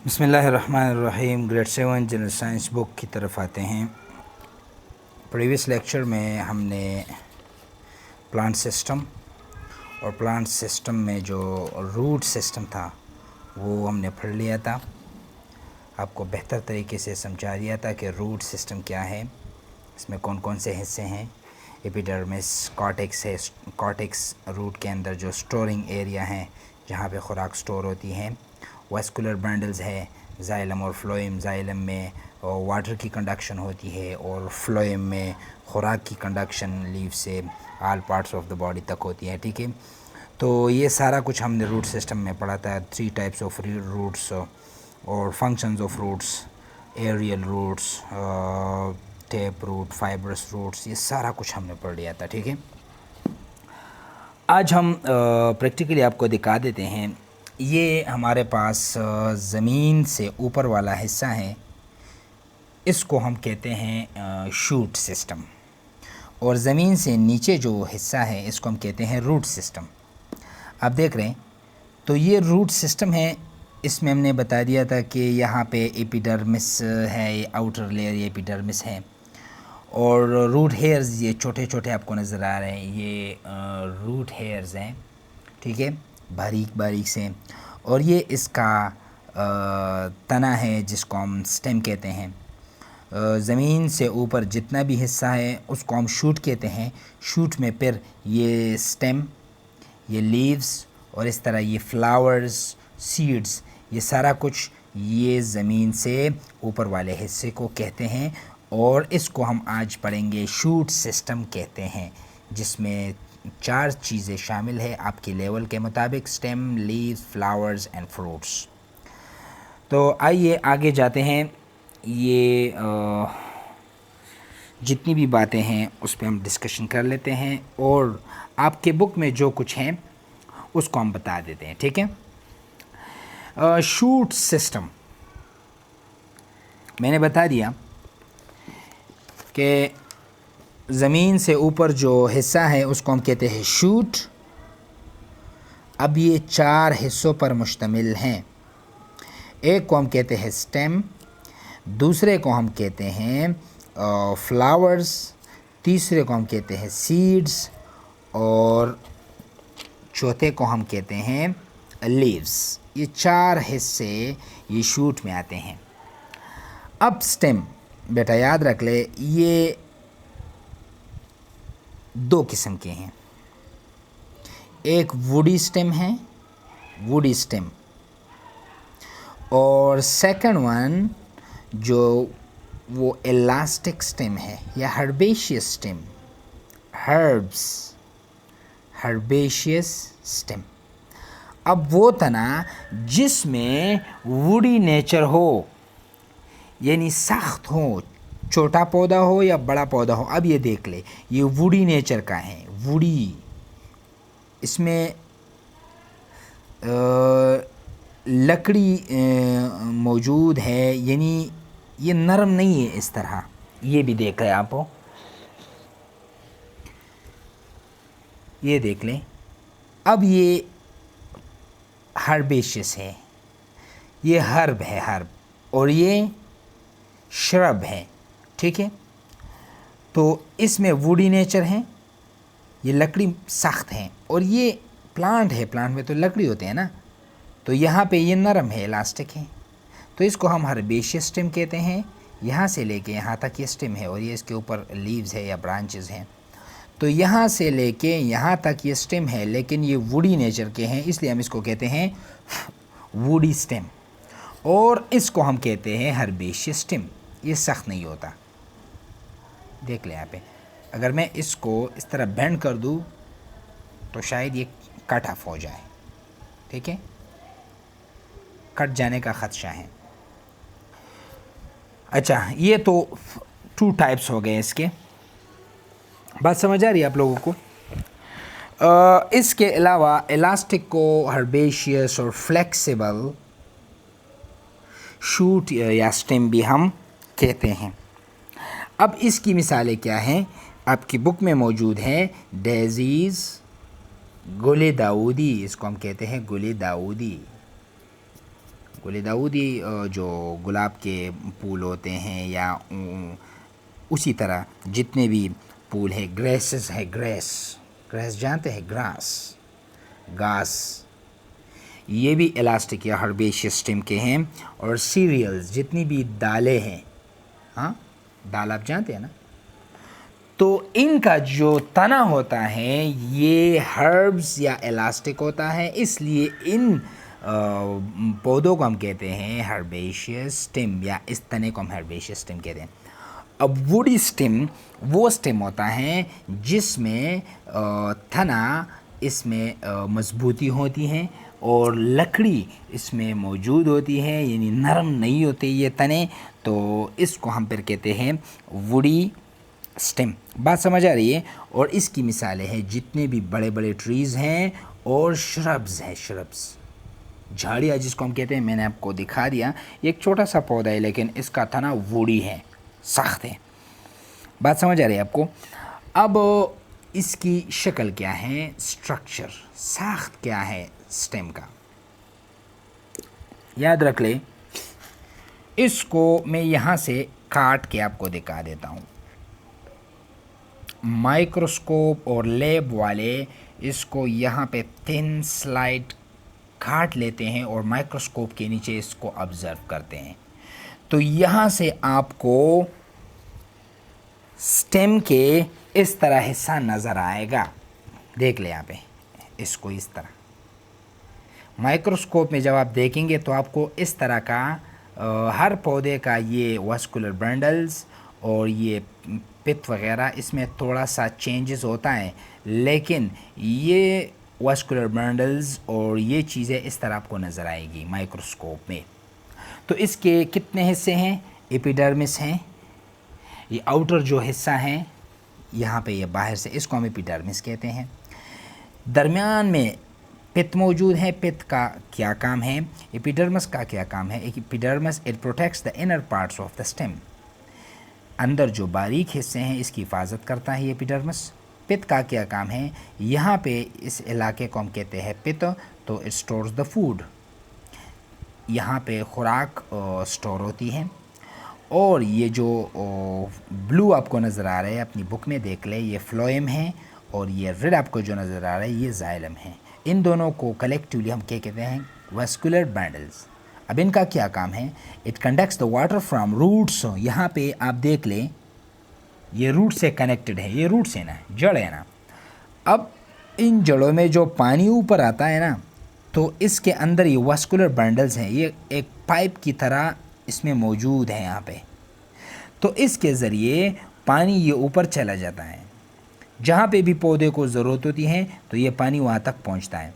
बिस्मिल्लाहिर्रहमानिर्रहीम। Grade 7 general science book की तरफ आते हैं। प्रीवियस लेक्चर में हमने प्लांट सिस्टम और प्लांट सिस्टम में जो रूट सिस्टम था वो हमने पढ़ लिया था। आपको बेहतर तरीके से समझा दिया था कि रूट सिस्टम क्या है, इसमें कौन कौन से हिस्से हैं। एपिडर्मिस, कॉर्टेक्स है। कॉर्टेक्स रूट के अंदर जो स्टोरिंग एरिया है जहाँ पे खुराक स्टोर होती है। वेस्कुलर बैंडल्स है, जाइलम और फ्लोएम। जाइलम में वाटर की कंडक्शन होती है और फ्लोएम में खुराक की कंडक्शन लीव से all parts of the body तक होती है। ठीक है, तो ये सारा कुछ हमने रूट सिस्टम में पढ़ा था। 3 टाइप्स ऑफ रूट्स और functions of roots, aerial roots, tap root, fibrous roots, ये सारा कुछ हमने पढ़ लिया था। ठीक है, आज हम प्रैक्टिकली आपको दिखा देते हैं। ये हमारे पास ज़मीन से ऊपर वाला हिस्सा है, इसको हम कहते हैं शूट सिस्टम, और ज़मीन से नीचे जो हिस्सा है इसको हम कहते हैं रूट सिस्टम। आप देख रहे हैं, तो ये रूट सिस्टम है। इसमें हमने बता दिया था कि यहाँ पे एपिडर्मिस है, ये आउटर लेयर ये एपिडर्मिस है, और रूट हेयर्स ये छोटे छोटे आपको नज़र आ रहे हैं, ये रूट हेयर्स हैं। ठीक है, बारीक बारीक से, और ये इसका तना है जिसको हम स्टेम कहते हैं। ज़मीन से ऊपर जितना भी हिस्सा है उसको हम शूट कहते हैं। शूट में फिर ये स्टेम, ये लीव्स, और इस तरह ये फ्लावर्स, सीड्स, ये सारा कुछ ये ज़मीन से ऊपर वाले हिस्से को कहते हैं, और इसको हम आज पढ़ेंगे शूट सिस्टम कहते हैं, जिसमें 4 चीज़ें शामिल है आपके लेवल के मुताबिक: stem, leaves, flowers and fruits. तो आइए आगे जाते हैं। ये जितनी भी बातें हैं उस पर हम डिस्कशन कर लेते हैं, और आपके बुक में जो कुछ हैं उसको हम बता देते हैं। ठीक है, शूट सिस्टम मैंने बता दिया कि ज़मीन से ऊपर जो हिस्सा है उसको हम कहते हैं शूट। अब ये 4 हिस्सों पर मुश्तमिल हैं। एक को हम कहते हैं स्टेम, दूसरे को हम कहते हैं फ्लावर्स, तीसरे को हम कहते हैं सीड्स, और चौथे को हम कहते हैं लीव्स। ये 4 हिस्से ये शूट में आते हैं। अब स्टेम, बेटा याद रख ले, ये 2 किस्म के हैं। एक वुडी स्टेम है, वुडी स्टेम, और सेकंड वन जो वो इलास्टिक स्टेम है या हर्बेशियस स्टेम, हर्बेशियस स्टेम। अब वो तना जिसमें वुडी नेचर हो, यानी सख्त हो, छोटा पौधा हो या बड़ा पौधा हो। अब ये देख ले, ये वुडी नेचर का है। वुडी, इसमें लकड़ी मौजूद है, यानी ये नरम नहीं है इस तरह। ये भी देख रहे आप, ये देख लें। अब ये हर्बेशियस है, ये हर्ब है, हर्ब, और ये श्रब है। ठीक है, तो इसमें वुडी नेचर है, ये लकड़ी सख्त है, और ये प्लांट है। प्लांट में तो लकड़ी होते हैं ना, तो यहाँ पे ये नरम है, इलास्टिक है, तो इसको हम हर्बेशियस स्टेम कहते हैं। यहाँ से लेके यहाँ तक ये स्टेम है, और ये इसके ऊपर लीव्स है या ब्रांचेस हैं। तो यहाँ से लेके यहाँ तक ये स्टेम है, लेकिन ये वुडी नेचर के हैं, इसलिए हम इसको कहते हैं वुडी स्टेम, और इसको हम कहते हैं हर्बेशियस स्टेम। ये सख्त नहीं होता। देख ले यहाँ पे, अगर मैं इसको इस तरह बेंड कर दूँ तो शायद ये कट ऑफ हो जाए। ठीक है, कट जाने का ख़दशा है। अच्छा, ये तो 2 टाइप्स हो गए इसके। बात समझ आ रही है आप लोगों को? इसके अलावा इलास्टिक को हर्बेशियस और फ्लेक्सिबल शूट या स्टेम भी हम कहते हैं। अब इसकी मिसालें क्या हैं? आपकी बुक में मौजूद है डेजीज़, गुल दाऊदी, इसको हम कहते हैं गुल दाऊदी, गुलदाउदी जो गुलाब के फूल होते हैं या उसी तरह जितने भी फूल है, ग्रेसेस है, ग्रेस जानते हैं, घास, ये भी इलास्टिक या हर्बेशियस स्टेम के हैं। और सीरियल्स जितनी भी दालें हैं, हाँ दाल आप जानते हैं ना, तो इनका जो तना होता है ये हर्ब्स या इलास्टिक होता है, इसलिए इन पौधों को हम कहते हैं हर्बेशियस स्टेम, या इस तने को हम हर्बेशियस स्टेम कहते हैं। अब वुडी स्टेम वो स्टेम होता है जिसमें तना इसमें मजबूती होती है और लकड़ी इसमें मौजूद होती है, यानी नरम नहीं होते ये तने, तो इसको हम फिर कहते हैं वुडी स्टेम। बात समझ आ रही है? और इसकी मिसालें हैं जितने भी बड़े बड़े ट्रीज़ हैं और श्रब्स हैं, श्रब्स झाड़ियाँ जिसको हम कहते हैं, मैंने आपको दिखा दिया। ये एक छोटा सा पौधा है लेकिन इसका तना वुडी है, सख्त है। बात समझ आ रही है आपको? अब इसकी शक्ल क्या है, स्ट्रक्चर, साख्त क्या है स्टेम का, याद रख ले। इसको मैं यहाँ से काट के आपको दिखा देता हूँ। माइक्रोस्कोप और लैब वाले इसको यहाँ पे थिन स्लाइड काट लेते हैं और माइक्रोस्कोप के नीचे इसको ऑब्जर्व करते हैं। तो यहाँ से आपको स्टेम के इस तरह हिस्सा नज़र आएगा, देख ले यहाँ पे, इसको इस तरह माइक्रोस्कोप में जब आप देखेंगे तो आपको इस तरह का हर पौधे का ये वास्कुलर बंडल्स और ये पित वगैरह इसमें थोड़ा सा चेंजेस होता है, लेकिन ये वास्कुलर बंडल्स और ये चीज़ें इस तरह आपको नज़र आएगी माइक्रोस्कोप में। तो इसके कितने हिस्से हैं? एपिडर्मिस हैं, ये आउटर जो हिस्सा है यहाँ पे, ये बाहर से, इसको हम एपिडर्मिस कहते हैं। दरमियान में पित्त मौजूद है। पित्त का क्या काम है? एपिडर्मिस का क्या काम है? Epidermis it protects the inner parts of the stem, अंदर जो बारीक हिस्से हैं इसकी हिफाजत करता है ये एपिडर्मिस। पित्त का क्या काम है? यहाँ पे इस इलाके को हम कहते हैं पित्त, तो इट स्टोर्स द फूड, यहाँ पे खुराक स्टोर होती है। और ये जो ब्लू आपको नज़र आ रहा है, अपनी बुक में देख ले, ये फ्लोएम है, और ये रेड आपको जो नज़र आ रहा है ये जाइलम है। इन दोनों को कलेक्टिवली हम क्या कहते हैं? Vascular bundles. अब इनका क्या काम है? It conducts the water from roots. यहाँ पे आप देख लें ये रूट से कनेक्टेड है, ये रूट से ना, जड़ है ना। अब इन जड़ों में जो पानी ऊपर आता है ना, तो इसके अंदर ये वास्कुलर बंडल्स हैं, ये एक पाइप की तरह इसमें मौजूद है यहाँ पे। तो इसके ज़रिए पानी ये ऊपर चला जाता है, जहाँ पे भी पौधे को ज़रूरत होती है तो ये पानी वहाँ तक पहुँचता है।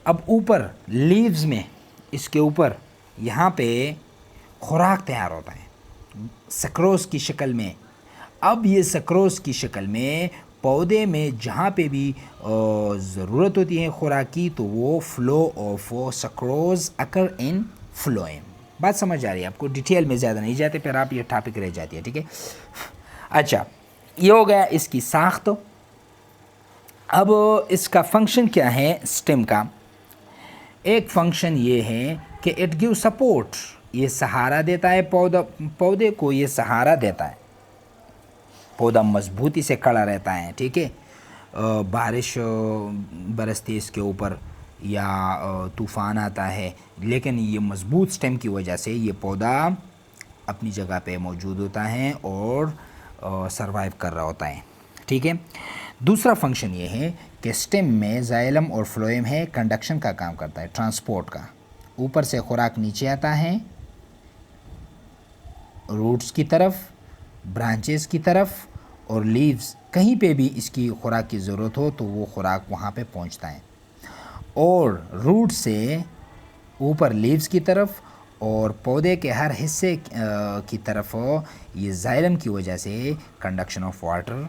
अब ऊपर लीव्स में, इसके ऊपर यहाँ पे खुराक तैयार होता है सक्रोज की शक्ल में। अब ये सक्रोज की शक्ल में पौधे में जहाँ पे भी ज़रूरत होती है खुराक की, तो वो flow of sucrose occur in phloem. बात समझ आ रही है आपको? डिटेल में ज़्यादा नहीं जाते, फिर आप ये टॉपिक रह जाती है, ठीक है। अच्छा, ये हो गया इसकी साख्त। अब इसका फंक्शन क्या है स्टेम का? एक फंक्शन ये है कि इट गिव सपोर्ट, ये सहारा देता है पौधे को, ये सहारा देता है, पौधा मजबूती से खड़ा रहता है, ठीक है। बारिश बरसती इसके ऊपर या तूफ़ान आता है, लेकिन ये मजबूत स्टेम की वजह से ये पौधा अपनी जगह पे मौजूद होता है और सरवाइव कर रहा होता है, ठीक है। दूसरा फंक्शन ये है कि स्टेम में जाइलम और फ्लोएम है, कंडक्शन का काम करता है, ट्रांसपोर्ट का। ऊपर से खुराक नीचे आता है रूट्स की तरफ, ब्रांचेस की तरफ, और लीव्स, कहीं पे भी इसकी खुराक की ज़रूरत हो तो वो खुराक वहाँ पे पहुँचता है। और रूट से ऊपर लीव्स की तरफ और पौधे के हर हिस्से की तरफ ये जाइलम की वजह से कंडक्शन ऑफ वाटर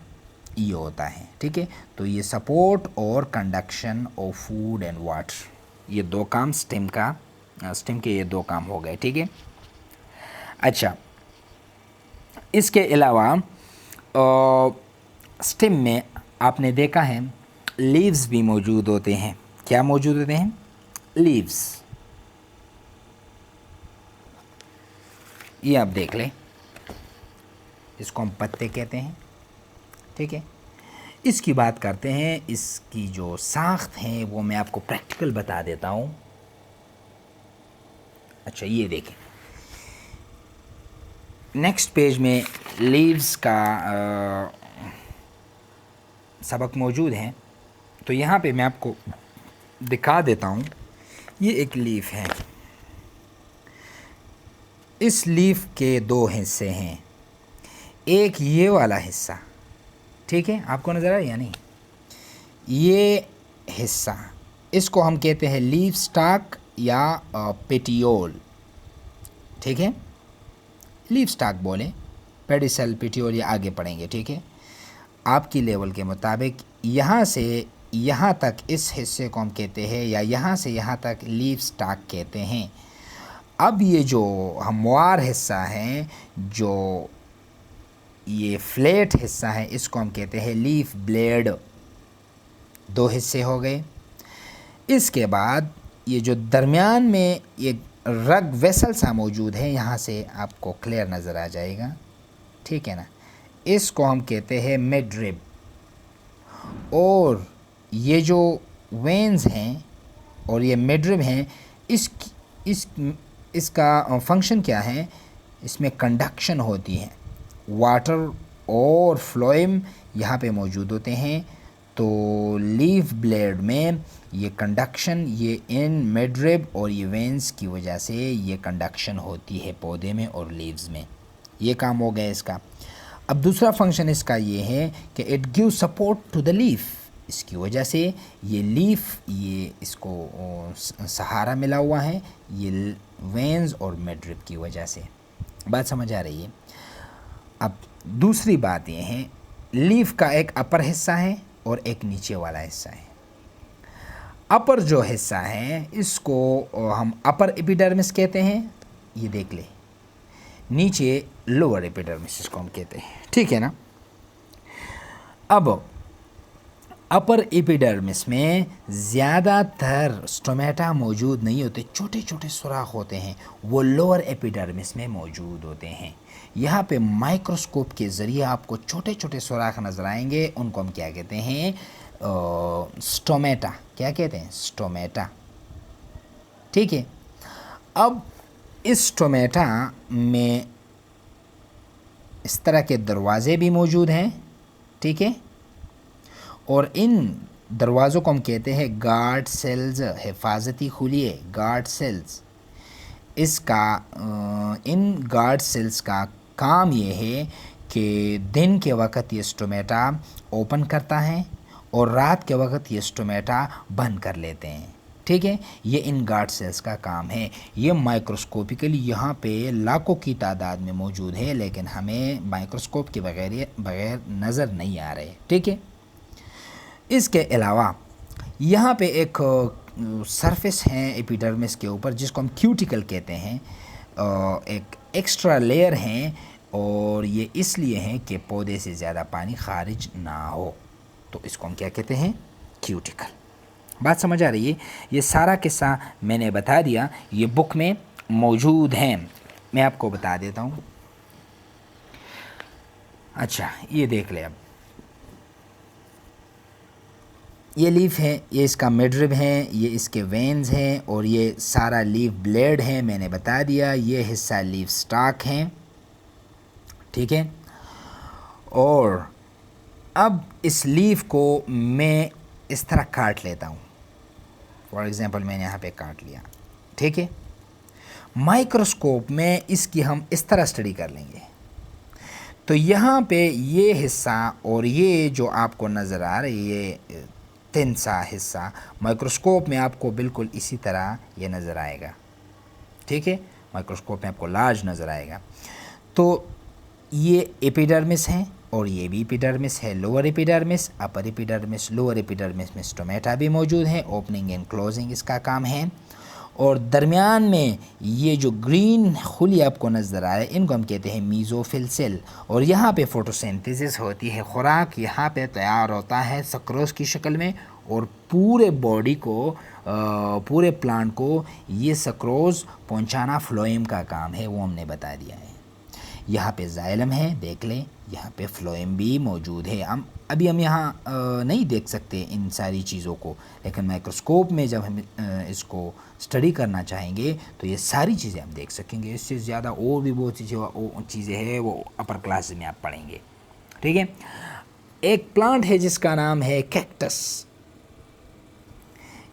ये होता है, ठीक है। तो ये सपोर्ट और conduction of food and water, ये दो काम स्टेम के ये दो काम हो गए, ठीक है। अच्छा, इसके अलावा स्टेम में आपने देखा है लीव्स भी मौजूद होते हैं। क्या मौजूद होते हैं? लीव्स। ये आप देख लें, इसको हम पत्ते कहते हैं। ठीक है, इसकी बात करते हैं। इसकी जो साख्त है वो मैं आपको प्रैक्टिकल बता देता हूँ। अच्छा, ये देखें, नेक्स्ट पेज में लीव्स का सबक मौजूद है। तो यहाँ पे मैं आपको दिखा देता हूँ। ये एक लीफ है। इस लीफ के दो हिस्से हैं। एक ये वाला हिस्सा, ठीक है, आपको नज़र आ रहा है या नहीं? ये हिस्सा, इसको हम कहते हैं लीफ स्टॉक या पेटियोल। ठीक है, लीफ स्टॉक बोले, पेडिसल, पेटियोल, ये आगे पढ़ेंगे। ठीक है, आपकी लेवल के मुताबिक यहाँ से यहाँ तक इस हिस्से को हम कहते हैं, या यहाँ से यहाँ तक लीफ स्टॉक कहते हैं। अब ये जो हमवार हिस्सा है, जो ये फ्लैट हिस्सा है, इसको हम कहते हैं लीफ ब्लेड। दो हिस्से हो गए। इसके बाद ये जो दरमियान में ये रग वेसल सा मौजूद है, यहाँ से आपको क्लियर नज़र आ जाएगा। ठीक है ना, इसको हम कहते हैं मिडरिब। और ये जो वेन्स हैं और ये मिडरिब हैं, इसका फंक्शन क्या है? इसमें कंडक्शन होती है, वाटर और फ्लोएम यहाँ पे मौजूद होते हैं। तो लीफ ब्लेड में ये कंडक्शन, ये इन मिडरिब और ये वेन्स की वजह से ये कंडक्शन होती है पौधे में और लीव्स में। ये काम हो गया इसका। अब दूसरा फंक्शन इसका ये है कि it give support to the leaf. इसकी वजह से ये लीफ, ये इसको सहारा मिला हुआ है, ये वेन्स और मिडरिब की वजह से। बात समझ आ रही है? अब दूसरी बात ये है, लीफ का एक अपर हिस्सा है और एक नीचे वाला हिस्सा है। अपर जो हिस्सा है इसको हम अपर एपिडर्मिस कहते हैं, ये देख ले। नीचे लोअर एपिडर्मिस इसको हम कहते हैं। ठीक है ना। अब अपर एपिडर्मिस में ज़्यादातर स्टोमेटा मौजूद नहीं होते, छोटे छोटे सुराख होते हैं, वो लोअर एपिडर्मिस में मौजूद होते हैं। यहाँ पे माइक्रोस्कोप के ज़रिए आपको छोटे छोटे सुराख नज़र आएंगे, उनको हम क्या कहते हैं? स्टोमेटा। क्या कहते हैं? स्टोमेटा। ठीक है। अब इस स्टोमेटा में इस तरह के दरवाज़े भी मौजूद हैं। ठीक है, और इन दरवाज़ों को हम कहते हैं गार्ड सेल्स, हिफाजती खुलिए, गार्ड सेल्स। इसका इन गार्ड सेल्स का काम ये है कि दिन के वक्त ये स्टोमेटा ओपन करता है और रात के वक्त ये स्टोमेटा बंद कर लेते हैं। ठीक है, ये इन गार्ड सेल्स का काम है। ये माइक्रोस्कोपिकली यहाँ पे लाखों की तादाद में मौजूद है, लेकिन हमें माइक्रोस्कोप के बगैर नज़र नहीं आ रहे। ठीक है, इसके अलावा यहाँ पे एक सरफेस है एपिडर्मिस के ऊपर, जिसको हम क्यूटिकल कहते हैं। एक एक्स्ट्रा लेयर हैं, और ये इसलिए हैं कि पौधे से ज़्यादा पानी खारिज ना हो। तो इसको हम क्या कहते हैं? क्यूटिकल। बात समझ आ रही है? ये सारा किस्सा मैंने बता दिया, ये बुक में मौजूद हैं। मैं आपको बता देता हूँ। अच्छा, ये देख ले। अब ये लीफ है, ये इसका मिडरिब है, ये इसके वेन्स हैं, और ये सारा लीफ ब्लेड है, मैंने बता दिया। ये हिस्सा लीफ स्टॉक है। ठीक है, और अब इस लीफ को मैं इस तरह काट लेता हूँ। फॉर एग्ज़ाम्पल मैंने यहाँ पे काट लिया। ठीक है, माइक्रोस्कोप में इसकी हम इस तरह स्टडी कर लेंगे। तो यहाँ पे ये हिस्सा और ये जो आपको नज़र आ रही है, ये थिन सा हिस्सा, माइक्रोस्कोप में आपको बिल्कुल इसी तरह ये नज़र आएगा। ठीक है, माइक्रोस्कोप में आपको लार्ज नज़र आएगा। तो ये एपिडर्मिस है और ये भी एपिडर्मिस है, lower epidermis, upper epidermis. Lower epidermis में स्टोमेटा भी मौजूद है, ओपनिंग एंड क्लोजिंग इसका काम है। और दरमियान में ये जो ग्रीन खुली आपको नज़र आ रहा है, इनको हम कहते हैं मीज़ोफिल सेल। और यहाँ पे फोटोसिंथेसिस होती है, खुराक यहाँ पे तैयार होता है सक्रोज की शक्ल में, और पूरे बॉडी को, पूरे प्लांट को ये सक्रोज पहुँचाना फ्लोएम का काम है, वो हमने बता दिया है। यहाँ पे जाइलम है, देख लें, यहाँ पे फ्लोएम भी मौजूद है। हम यहाँ नहीं देख सकते इन सारी चीज़ों को, लेकिन माइक्रोस्कोप में जब हम इसको स्टडी करना चाहेंगे तो ये सारी चीज़ें हम देख सकेंगे। इससे ज़्यादा और भी बहुत सी चीज़ें हैं, वो अपर क्लास में आप पढ़ेंगे। ठीक है। एक प्लांट है जिसका नाम है कैक्टस।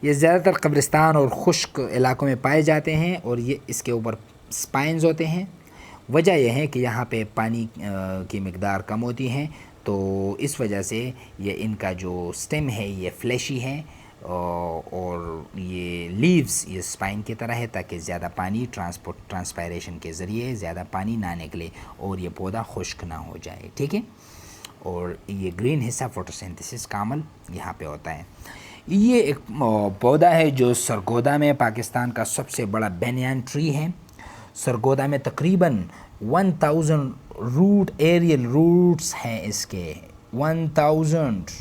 ये ज़्यादातर कब्रिस्तान और खुश्क इलाकों में पाए जाते हैं और ये इसके ऊपर स्पाइन्स होते हैं। वजह यह है कि यहाँ पे पानी की मिकदार कम होती है, तो इस वजह से ये इनका जो स्टेम है ये फ्लैशी है और ये लीव्स ये स्पाइन की तरह है, ताकि ज़्यादा पानी ट्रांसपायरेशन के ज़रिए ज़्यादा पानी ना निकले और ये पौधा खुश्क ना हो जाए। ठीक है। और ये ग्रीन हिस्सा फोटोसिंथेसिस का अमल यहाँ पे होता है। ये एक पौधा है जो सरगोदा में पाकिस्तान का सबसे बड़ा बेनियान ट्री है। सरगोदा में तकरीबन 1000 एरियल रूट्स हैं इसके, 1000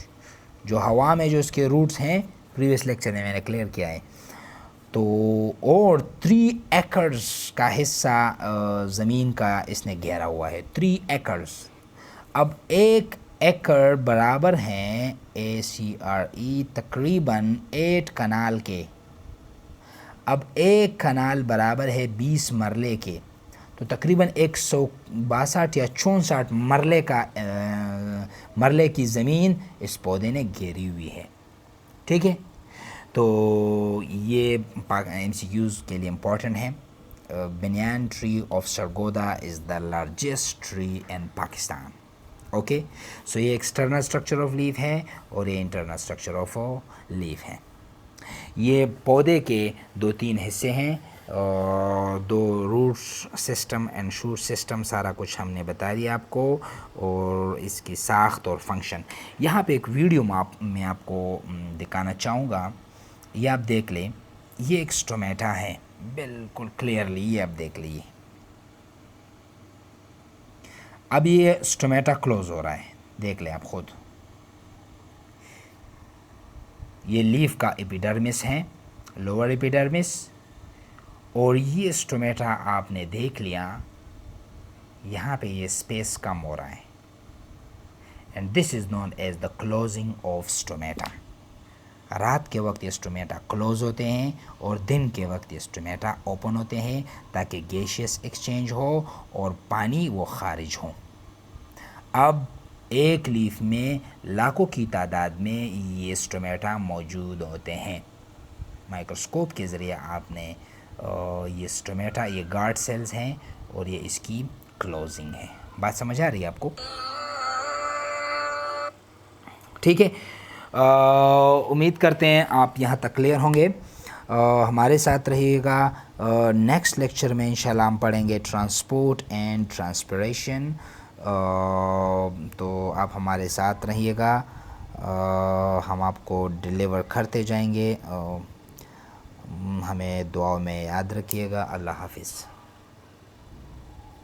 जो हवा में जो इसके रूट्स हैं, प्रीवियस लेक्चर में मैंने क्लियर किया है। तो और 3 एकड़्स का हिस्सा ज़मीन का इसने घेरा हुआ है, 3 एकड़्स। अब 1 एकड़ बराबर हैं ACRE तकरीबन 8 कनाल के। अब 1 कनाल बराबर है 20 मरले के, तो तकरीबन 162 या 64 मरले की ज़मीन इस पौधे ने घेरी हुई है। ठीक है। तो ये MCQs के लिए इम्पोर्टेंट है। Banyan tree of Sargodha is the largest tree in Pakistan. Okay. So ये एक्सटर्नल स्ट्रक्चर ऑफ लीफ है और ये इंटरनल स्ट्रक्चर ऑफ लीफ है। ये पौधे के 2-3 हिस्से हैं, 2 root system and shoot system, सारा कुछ हमने बता दिया आपको, और इसकी साख्त और फंक्शन। यहाँ पे एक वीडियो मैं आपको दिखाना चाहूँगा, ये आप देख लें। ये एक स्टोमेटा है, बिल्कुल क्लियरली ये आप देख लीजिए। अब ये स्टोमेटा क्लोज हो रहा है, देख लें आप खुद। ये लीफ का एपिडर्मिस है, लोअर एपिडर्मिस, और ये स्टोमेटा आपने देख लिया, यहाँ पे ये स्पेस कम हो रहा है, and this is known as the closing of stomata. रात के वक्त ये स्टोमेटा क्लोज होते हैं और दिन के वक्त ये स्टोमेटा ओपन होते हैं, ताकि गैशियस एक्सचेंज हो और पानी वो खारिज हो। अब एक लीफ में लाखों की तादाद में ये स्टोमेटा मौजूद होते हैं। माइक्रोस्कोप के ज़रिए आपने ये स्टोमेटा, ये गार्ड सेल्स हैं और ये इसकी क्लोजिंग है। बात समझ आ रही है आपको? ठीक है। उम्मीद करते हैं आप यहाँ तक क्लियर होंगे। हमारे साथ रहिएगा। नेक्स्ट लेक्चर में इंशाल्लाह हम पढ़ेंगे ट्रांसपोर्ट एंड ट्रांसपिरेशन। तो आप हमारे साथ रहिएगा, हम आपको डिलीवर करते जाएंगे। हमें दुआओं में याद रखिएगा। अल्लाह हाफिज़।